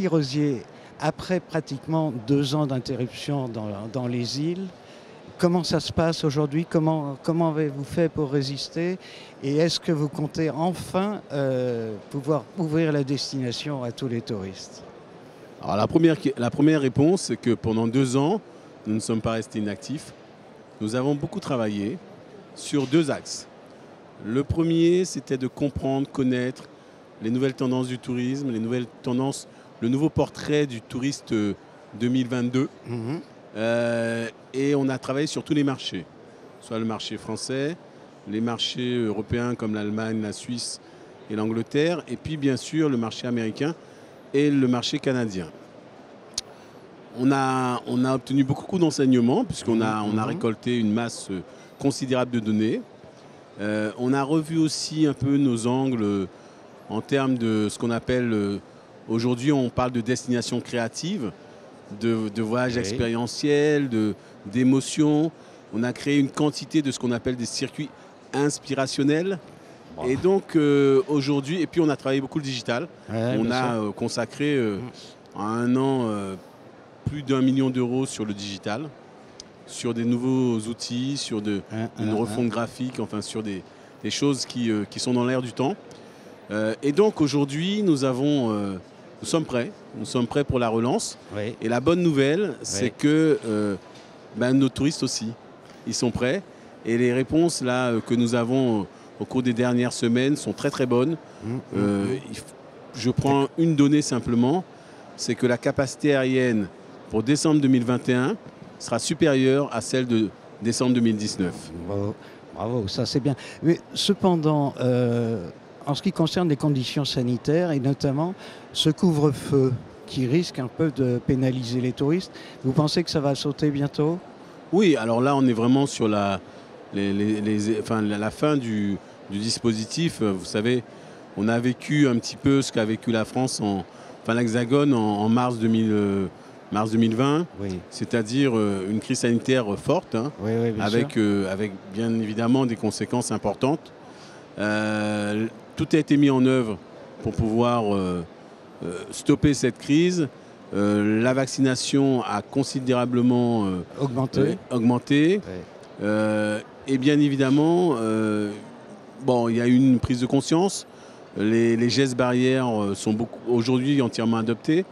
Nathalie Rosier, après pratiquement 2 ans d'interruption dans les îles, comment ça se passe aujourd'hui? Comment avez-vous fait pour résister? Et est-ce que vous comptez enfin pouvoir ouvrir la destination à tous les touristes? Alors la première réponse, c'est que pendant 2 ans, nous ne sommes pas restés inactifs. Nous avons beaucoup travaillé sur 2 axes. Le premier, c'était de comprendre, connaître les nouvelles tendances du tourisme, les nouvelles tendances, le nouveau portrait du touriste 2022. Et on a travaillé sur tous les marchés, soit le marché français, les marchés européens comme l'Allemagne, la Suisse et l'Angleterre, et puis bien sûr le marché américain et le marché canadien. On a obtenu beaucoup d'enseignements puisqu'on a récolté une masse considérable de données. On a revu aussi un peu nos angles en termes de ce qu'on appelle, aujourd'hui on parle de destination créative, de voyages expérientiels, d'émotions. On a créé une quantité de ce qu'on appelle des circuits inspirationnels. Wow. Et donc aujourd'hui, et puis on a travaillé beaucoup le digital. On a consacré en 1 an plus d'1 million d'euros sur le digital, sur des nouveaux outils, sur une refonte graphique, enfin sur des choses qui sont dans l'air du temps. Et donc aujourd'hui, nous sommes prêts. Nous sommes prêts pour la relance. Oui. Et la bonne nouvelle, c'est que nos touristes aussi, ils sont prêts. Et les réponses là, que nous avons au cours des dernières semaines sont très très bonnes. Je prends une donnée simplement, c'est que la capacité aérienne pour décembre 2021 sera supérieure à celle de décembre 2019. Bravo, bravo, ça c'est bien. Mais cependant, en ce qui concerne les conditions sanitaires et notamment ce couvre-feu qui risque un peu de pénaliser les touristes, vous pensez que ça va sauter bientôt? Oui, alors là on est vraiment sur la fin du dispositif. Vous savez, on a vécu un petit peu ce qu'a vécu la France, l'Hexagone en mars 2020, oui. C'est-à-dire une crise sanitaire forte, avec bien évidemment des conséquences importantes. Tout a été mis en œuvre pour pouvoir stopper cette crise. La vaccination a considérablement augmenté. Oui. Et bien évidemment, il y a eu une prise de conscience. Les gestes barrières sont aujourd'hui entièrement adoptés.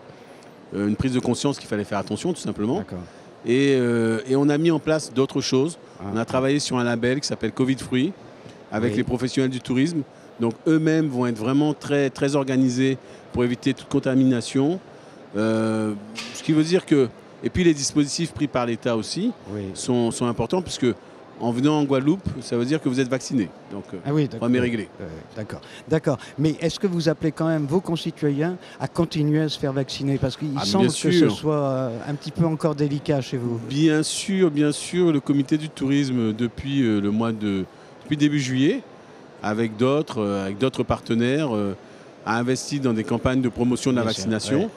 Une prise de conscience qu'il fallait faire attention, tout simplement. Et on a mis en place d'autres choses. On a travaillé sur un label qui s'appelle Covid Free avec les professionnels du tourisme. Donc eux-mêmes vont être vraiment très, très organisés pour éviter toute contamination. Ce qui veut dire que... Et puis les dispositifs pris par l'État aussi sont importants puisque en venant en Guadeloupe, ça veut dire que vous êtes vacciné. Donc, problème est réglé. D'accord. Mais est-ce que vous appelez quand même vos concitoyens à continuer à se faire vacciner? Parce qu'il semble que ce soit un petit peu encore délicat chez vous. Bien sûr. Le comité du tourisme, depuis début juillet, avec d'autres partenaires, a investi dans des campagnes de promotion de la vaccination,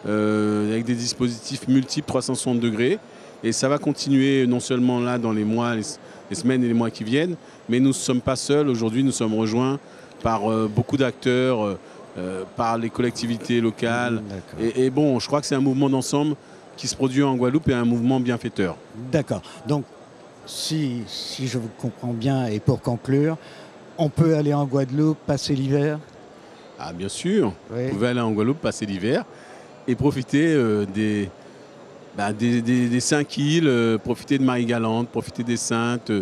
avec des dispositifs multiples 360 degrés. Et ça va continuer non seulement là dans les mois, les semaines et les mois qui viennent, mais nous ne sommes pas seuls. Aujourd'hui, nous sommes rejoints par beaucoup d'acteurs, par les collectivités locales. Et je crois que c'est un mouvement d'ensemble qui se produit en Guadeloupe et un mouvement bienfaiteur. D'accord. Donc, si je vous comprends bien, et pour conclure, on peut aller en Guadeloupe, passer l'hiver? Ah, bien sûr. Vous pouvez aller en Guadeloupe, passer l'hiver et profiter des 5 îles, profiter de Marie-Galante, profiter des Saintes,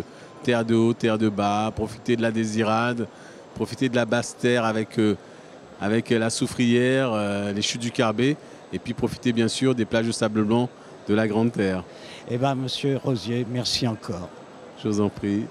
terre de haut, terre de bas, profiter de la Désirade, profiter de la Basse-Terre avec la Soufrière, les chutes du Carbet, et puis profiter bien sûr des plages de sable blanc de la Grande Terre. Eh bien, Monsieur Rosier, merci encore. Je vous en prie.